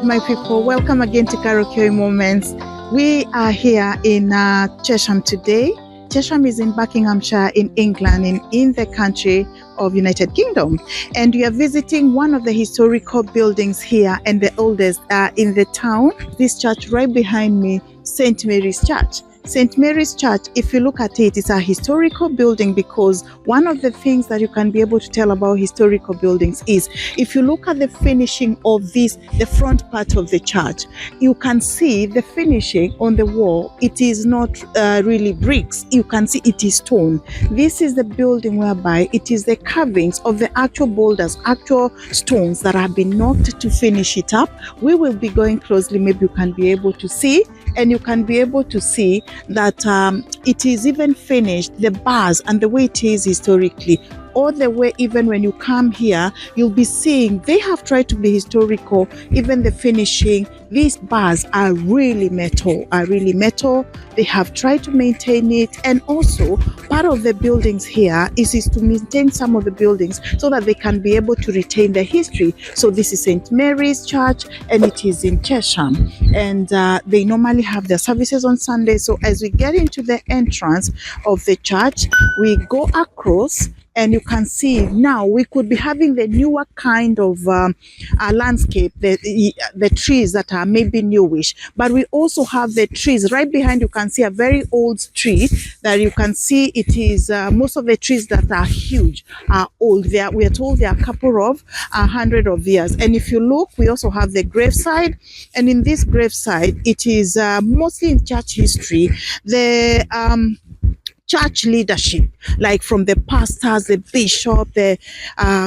right, my people, welcome again to Karaoke Moments. We are here in Chesham today. Chesham is in Buckinghamshire in England, in the country of United Kingdom. And we are visiting one of the historical buildings here and the oldest in the town. This church right behind me, St. Mary's Church. St. Mary's Church, if you look at it, it's a historical building because one of the things that you can be able to tell about historical buildings is if you look at the finishing of the front part of the church, you can see the finishing on the wall. It is not really bricks. You can see it is stone. This is the building whereby it is the carvings of the actual boulders, actual stones that have been knocked to finish it up. We will be going closely. Maybe you can be able to see, and you can be able to see that it is even finished, the bars and the way it is historically, all the way. Even when you come here, you'll be seeing they have tried to be historical. Even the finishing, these bars are really metal, They have tried to maintain it. And also part of the buildings here is to maintain some of the buildings so that they can be able to retain the history. So this is St. Mary's Church, and it is in Chesham, and they normally have their services on Sunday. So as we get into the entrance of the church, we go across, and you can see now we could be having the newer kind of landscape, the trees that are maybe newish, but we also have the trees right behind. You can see a very old tree that you can see it is most of the trees that are huge are old. We are told they are a couple of 100 of years. And if you look, we also have the graveside, and in this graveside it is mostly in church history, the church leadership, like from the pastors, the bishop, the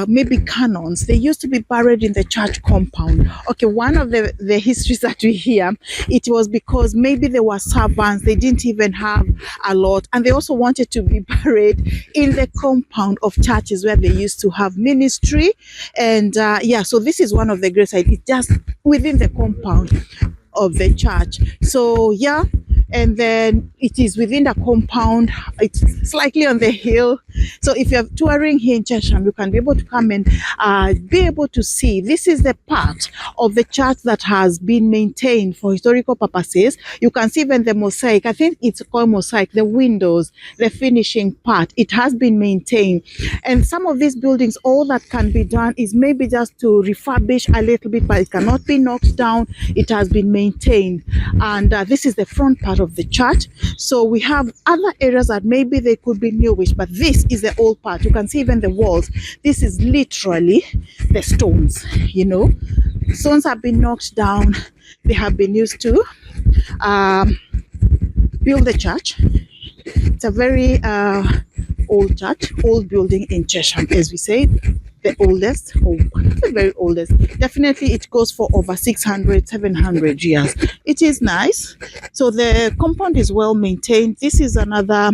maybe canons. They used to be buried in the church compound. Okay, one of the histories that we hear, it was because maybe they were servants, they didn't even have a lot, and they also wanted to be buried in the compound of churches where they used to have ministry. And yeah, so this is one of the great sites. It's just within the compound of the church. So yeah, and then it is within the compound. It's slightly on the hill. So if you're touring here in Chesham, you can be able to come and be able to see. This is the part of the church that has been maintained for historical purposes. You can see even the mosaic. I think it's called mosaic. The windows, the finishing part, it has been maintained. And some of these buildings, all that can be done is maybe just to refurbish a little bit, but it cannot be knocked down. It has been maintained. And this is the front part of the church. So we have other areas that maybe they could be newish, but this is the old part. You can see even the walls. This is literally the stones, you know. Stones have been knocked down. They have been used to build the church. It's a very old church, old building in Chesham, as we say. The oldest, the very oldest. Definitely it goes for over 600, 700 years. It is nice. So the compound is well maintained. This is another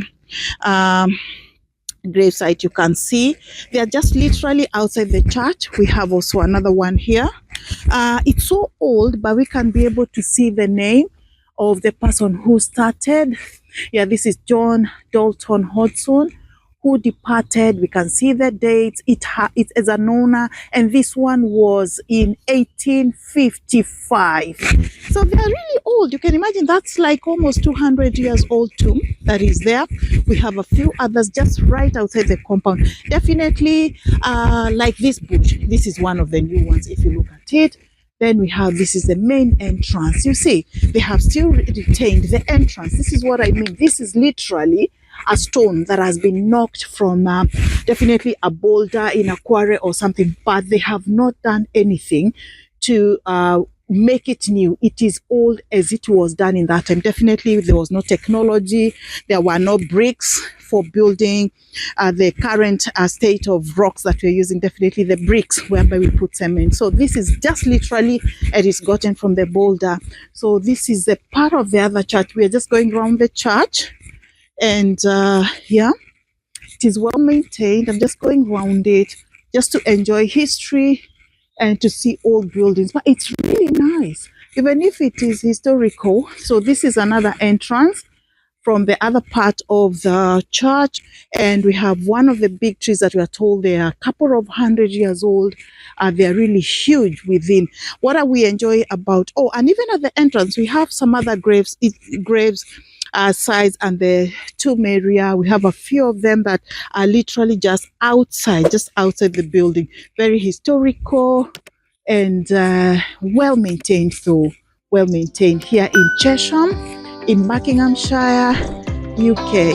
gravesite. You can see they are just literally outside the church. We have also another one here. It's so old, but we can be able to see the name of the person who started. Yeah, this is John Dalton Hodgson, who departed. We can see the dates. It's as an owner, and this one was in 1855. So they are really old. You can imagine that's like almost 200 years old tomb that is there. We have a few others just right outside the compound. Definitely like this bush. This is one of the new ones if you look at it. Then we have, this is the main entrance. You see, they have still retained the entrance. This is what I mean. This is literally a stone that has been knocked from definitely a boulder in a quarry or something, but they have not done anything to make it new. It is old as it was done in that time. Definitely there was no technology. There were no bricks for building the current state of rocks that we're using. Definitely the bricks whereby we put cement. So this is just literally, it is gotten from the boulder. So this is the part of the other church. We are just going around the church. And yeah, it is well maintained. I'm just going around it just to enjoy history and to see old buildings. But it's really nice, even if it is historical. So this is another entrance. from the other part of the church, and we have one of the big trees that we are told they are a couple of 100 years old. They're really huge within. What are we enjoy about? Oh, and even at the entrance, we have some other graves size and the tomb area. We have a few of them that are literally just outside the building. Very historical and well maintained, so well maintained here in Chesham, in Buckinghamshire, UK.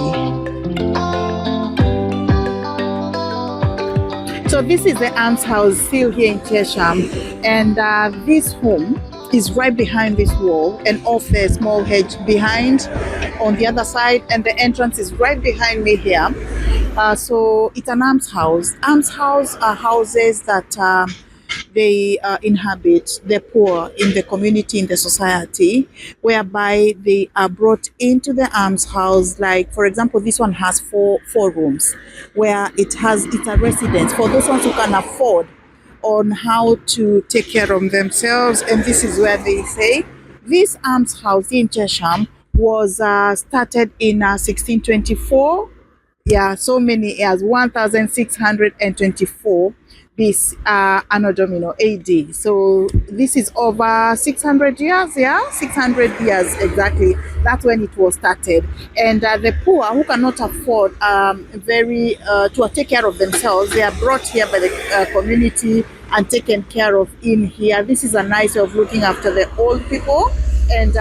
So this is the almshouse still here in Chesham, and this home is right behind this wall and off the small hedge behind on the other side, and the entrance is right behind me here. So it's an almshouse. Almshouse are houses that they inhabit the poor in the community, in the society, whereby they are brought into the almshouse. Like, for example, this one has four rooms, where it's a residence for those ones who can afford on how to take care of themselves. And this is where they say this almshouse in Chesham was started in 1624. Yeah, so many years, 1624 this Anno Domino AD. So this is over 600 years, yeah, 600 years exactly. That's when it was started. And the poor who cannot afford to take care of themselves, they are brought here by the community and taken care of in here. This is a nice way of looking after the old people, and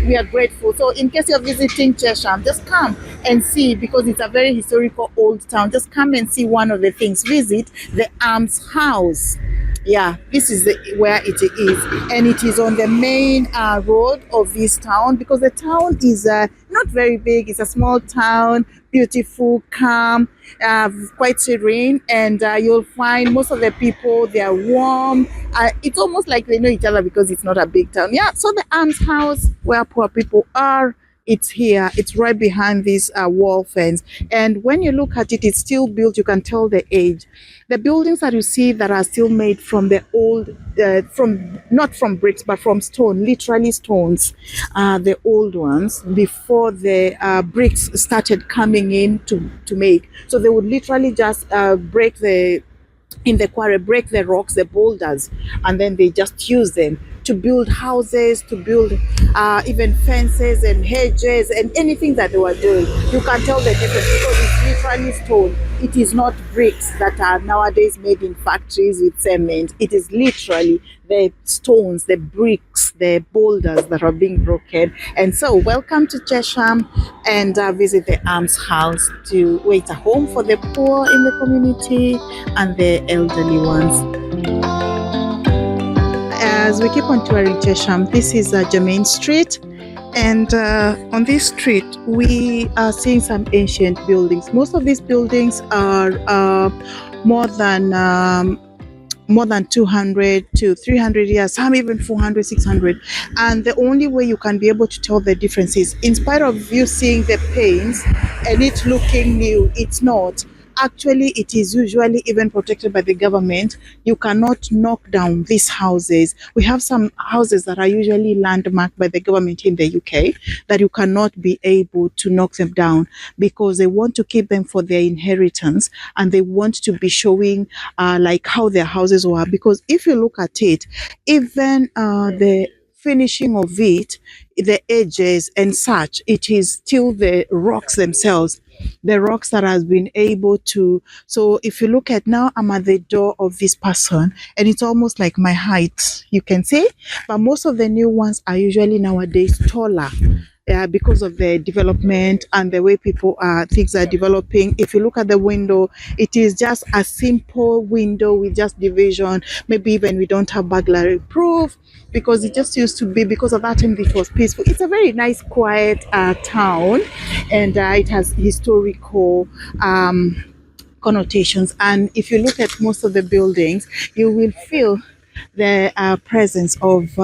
we are grateful. So in case you're visiting Chesham, just come and see, because it's a very historical old town. Just come and see one of the things. Visit the almshouse. Yeah, this is where it is, and it is on the main road of this town, because the town is not very big. It's a small town, beautiful, calm, quite serene, and you'll find most of the people, they are warm. It's almost like they know each other because it's not a big town. Yeah, so the almshouse where poor people are, it's here. It's right behind this wall fence, and when you look at it, it's still built. You can tell the age. The buildings that you see that are still made from the old, not from bricks, but from stone, literally stones, the old ones, before the bricks started coming in to make. So they would literally just break the rocks, the boulders, and then they just use them to build houses, to build even fences and hedges and anything that they were doing. You can tell the difference because it's literally stone. It is not bricks that are nowadays made in factories with cement. It is literally the stones, the bricks, the boulders that are being broken. And so welcome to Chesham, and visit the almshouse to wait a home for the poor in the community and the elderly ones. As we keep on touring Chesham, this is Jermaine Street, and on this street we are seeing some ancient buildings. Most of these buildings are more than 200 to 300 years, some even 400, 600. And the only way you can be able to tell the difference is, in spite of you seeing the paints and it looking new, it's not. Actually, it is usually even protected by the government. You cannot knock down these houses. We have some houses that are usually landmarked by the government in the UK that you cannot be able to knock them down, because they want to keep them for their inheritance, and they want to be showing like how their houses were. Because if you look at it, even the finishing of it, the edges and such, it is still the rocks themselves, the rocks that has been able to. So if you look at now, I'm at the door of this person, and it's almost like my height, you can see. But most of the new ones are usually nowadays taller, because of the development and the way things are developing. If you look at the window, it is just a simple window with just division. Maybe even we don't have burglary proof, because it just used to be, because of that time it was peaceful. It's a very nice, quiet town, and it has historical connotations. And if you look at most of the buildings, you will feel the presence of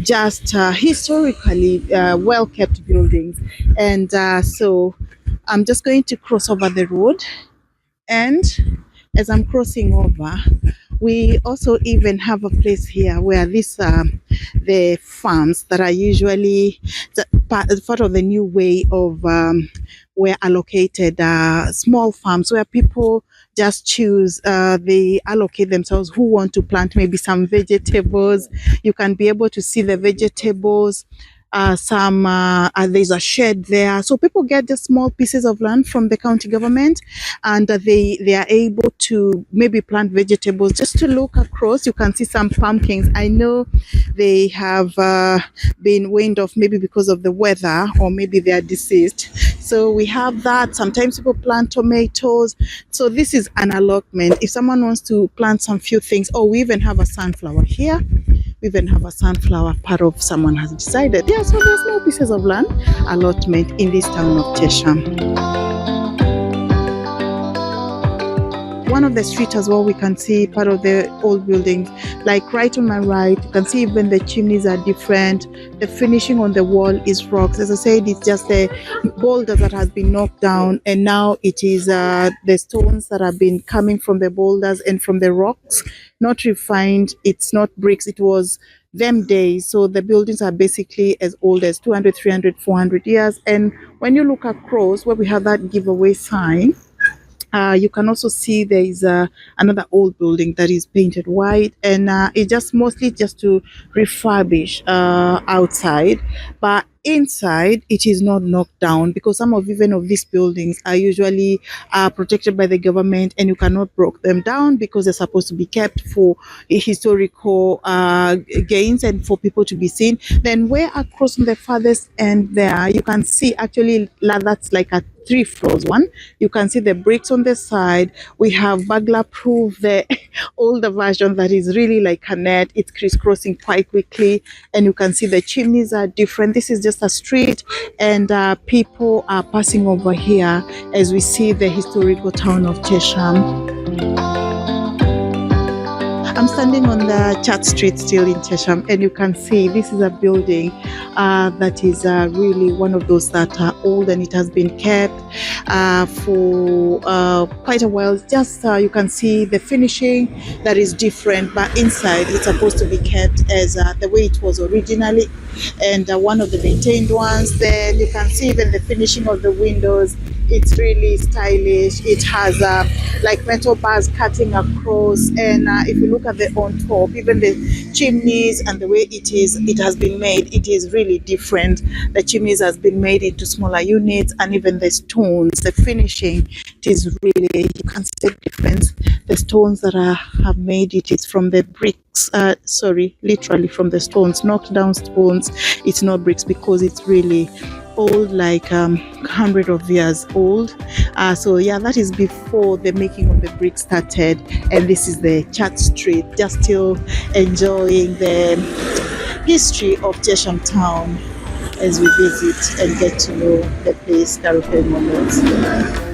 just historically well-kept buildings. And so I'm just going to cross over the road, and as I'm crossing over, we also even have a place here where this the farms that are usually part of the new way of were allocated small farms where people just choose, they allocate themselves who want to plant maybe some vegetables. You can be able to see the vegetables. There's a shed there, so people get the small pieces of land from the county government, and they are able to maybe plant vegetables. Just to look across, you can see some pumpkins. I know they have been weaned off maybe because of the weather, or maybe they are deceased. So we have that. Sometimes people plant tomatoes. So this is an allotment. If someone wants to plant some few things, oh, we even have a sunflower here. We even have a sunflower, part of someone has decided. Yeah, so there's no pieces of land allotment in this town of Chesham. One of the streets as well, we can see part of the old buildings. Like right on my right, you can see even the chimneys are different. The finishing on the wall is rocks. As I said, it's just a boulder that has been knocked down, and now it is the stones that have been coming from the boulders and from the rocks, not refined. It's not bricks. It was them days. So the buildings are basically as old as 200, 300, 400 years. And when you look across where we have that giveaway sign, you can also see there is another old building that is painted white, and it's just mostly just to refurbish outside, but inside it is not knocked down, because some of even of these buildings are usually protected by the government, and you cannot break them down because they're supposed to be kept for historical gains and for people to be seen. Then way across on the farthest end there, you can see actually that's like a 3 floors one. You can see the bricks on the side. We have burglar proof, the older version that is really like a net. It's crisscrossing quite quickly, and you can see the chimneys are different. This is just a street, and people are passing over here as we see the historical town of Chesham. I'm standing on the Church Street still in Chesham, and you can see this is a building that is really one of those that are old, and it has been kept for quite a while. Just you can see the finishing that is different, but inside it's supposed to be kept as the way it was originally, and one of the maintained ones. Then you can see even the finishing of the windows. It's really stylish. It has like metal bars cutting across, and if you look at the on top, even the chimneys and the way it has been made, it is really different. The chimneys has been made into smaller units, and even the stones, the finishing, it is really, you can see the difference. The stones that have made it is from the bricks, literally from the stones, knocked down stones. It's not bricks because it's really old, like 100 of years old. So yeah, that is before the making of the brick started, and this is the Church Street, just still enjoying the history of Chesham town as we visit and get to know the place, karaoke moments.